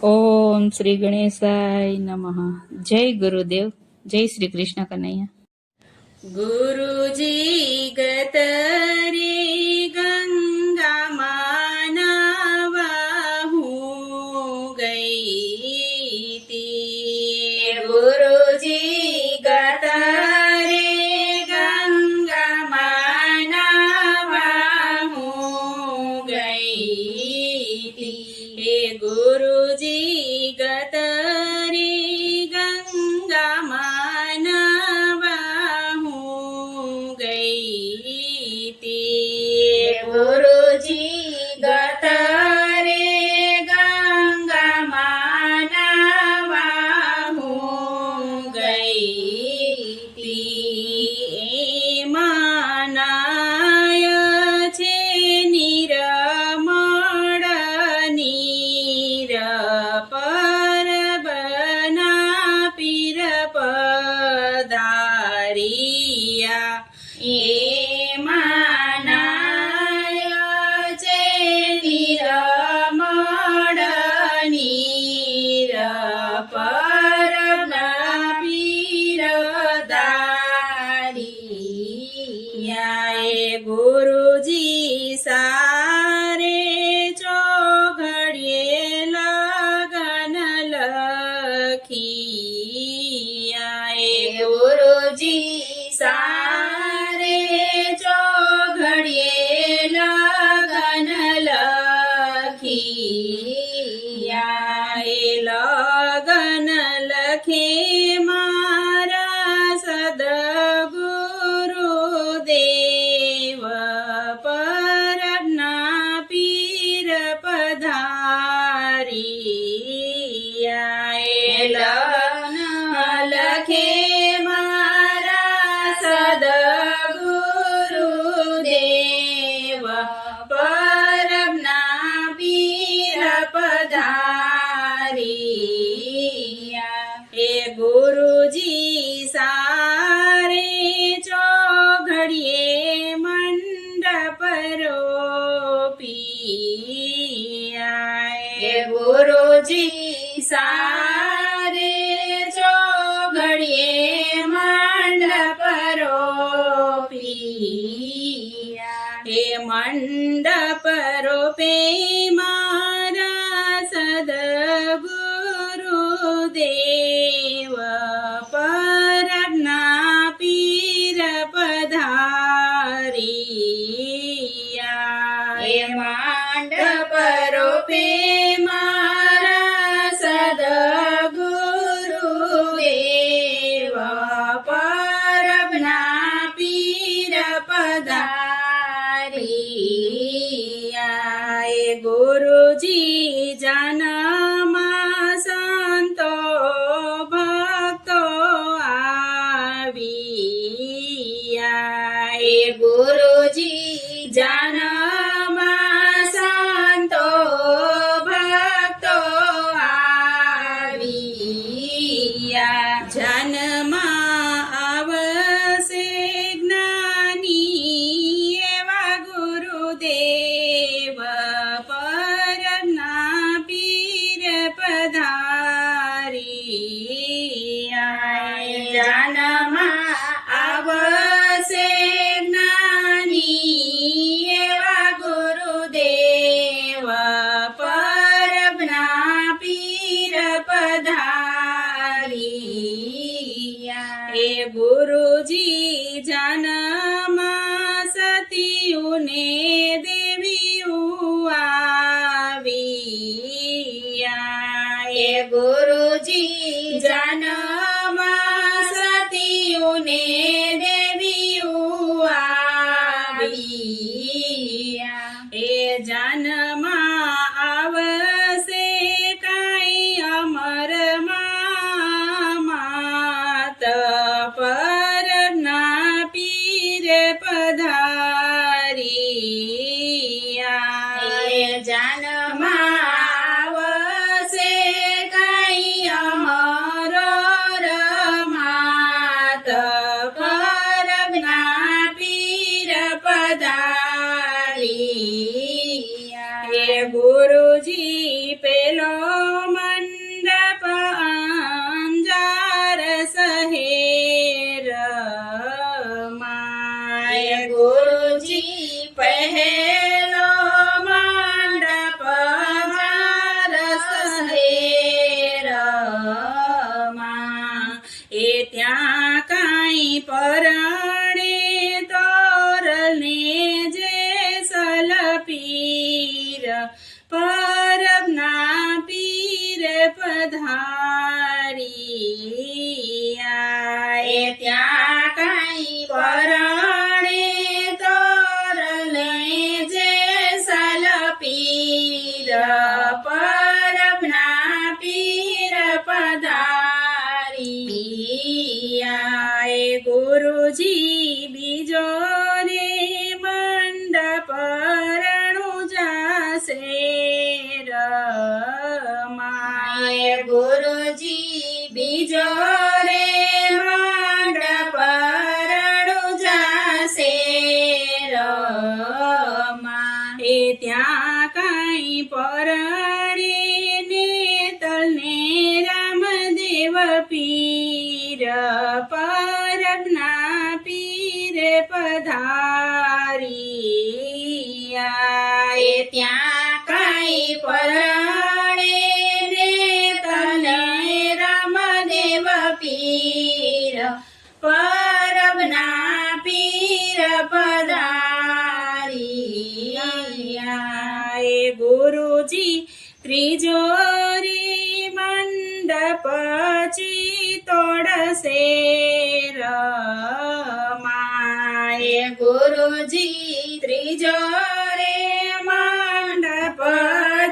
ઓમ શ્રી ગણેશાય નમઃ. જય ગુરુદેવ. જય શ્રી કૃષ્ણ કનૈયા. ગુરુજી ગત રે ગંગામાં નાવા હું ગઈ તી. ગુરુજી ગત રે ગંગામાં નાવા હું ગઈ તી. હે ગુરુજી ગત રે ગંગામાં નાવા હું ગઈ તી. ગુરુજી ગત રે ગંગામાં નાવા હું ગઈ તી. એમાં નાય છે નિરમળ નીર પરબના પીર પધારિયા. એમાં નાય છે નિરમળ નીર પરબના પીર ધારિયા. એ ગુરુજી સારે ચોઘડિયે લગન લખિયા. એ ગુરુજી સારે ચોઘડિયે લગન લખિયા. એ લગન લખે મારા સદગુરુદેવ પરબના પીર પધારિયા. એ લગ્ન લખે મારા સદગુરુદેવ પરબના પીર પધારિયા. એ ગુરુજી સારે ચોઘડિયે મંડપ રોપિયા. એ ગુરુજી સારે ચોઘડિયે મંડપ રોપિયા. એ મંડપ રોપે મારા સદગુરુદેવ પરબના પીર પધારિયા. એ મંડપ રોપે મારા સદગુરુદેવ પરબના પીર પધારિયા. એ ગુરુજી જનમાં સંતો ભક્તો આવ્યા. એ ગુરુજી જનમાં સંતો ભક્તો આવ્યા. જનમાં આવશે જ્ઞાની એવા ગુરુદેવ પરબના પીર પધારિયા. જનમાં આવશે જ્ઞાની એવા ગુરુદેવ પરબના પીર પધારિયા. એ ગુરુજી જનમાં સતીઓને દેવીઓ આવ્યા. એ ગુરુજી જનમાં સતીઓને દેવીઓ આવ્યા. એ જનમાં આવશે કાંઈ અમર માત પરબના પીર પધારિયા. એ જનમાં આવશે કાંઈ અમર રમાત પરબના પીર પધારિયા. એ ગુરુજી પેલો ગુરુજી પહેલો મંડપ મારસ શહેરમાં, એ ત્યાં કાંઈ પરણે તોરલને જે સલપીર, પરબના પીર પધારિયા, એ ત્યાં કાંઈ પરણે તોરલને જે સલપીર, પરબના પીર પધારિયા, એ ગુરુજી બીજો રે મંડપ રણુજાશે રમાય, ગુરુજી બીજો રે મંડપ રણુજાશે રમાય, એ ત્યાં કાંઈ પરણે નેતલને રામદેવ પીર, પરબના પીર પધારિયા, એ ત્યાં કાંઈ પરણે નેતલને રામદેવ પીર, પરબના પીર પધારિયા, એ ગુરુજી ત્રીજો રે મંડપ ચિતોડશે રમાય, ગુરુજી ત્રીજો રે મંડપ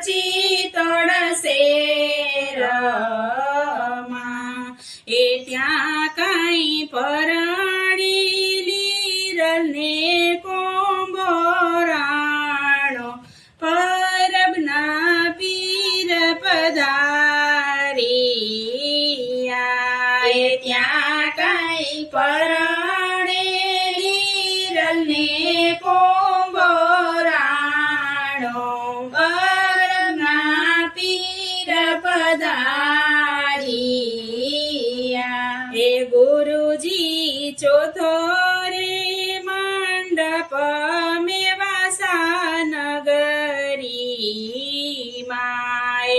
ચિતોડશે રમાય, એ ત્યાં કાંઈ પરણી લીરલને કોંબોરાણો, પરબના પીર પધારિયા, એ ત્યાં કાંઈ પરણે લીરલને કોંબોરાણો, પરબના પીર પધારિયા, એ ગુરુજી ચોથો રે મંડપ મેવાસા નગરીમાં,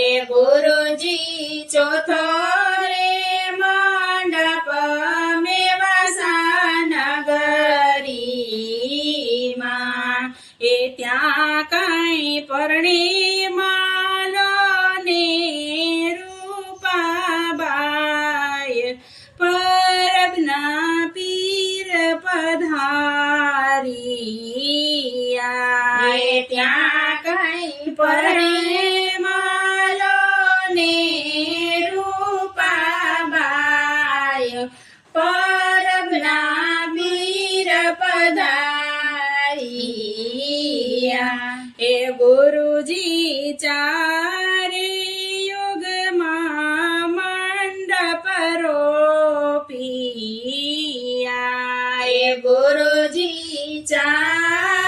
એ ગુરુજી ચોથો રે મંડપ મેવાસા નગરીમાં, એ ત્યાં કાંઈ પરણે માલો ને રૂપાબાય, પરબના પીર પધારિયા, એ ત્યાં કાંઈ પરણે માલો ને રૂપાબાય, પરબના પીર પધારિયા, એ ગુરુજી ચારે યુગમાં મંડપ રોપિયા, એ ગુરુજી ચારે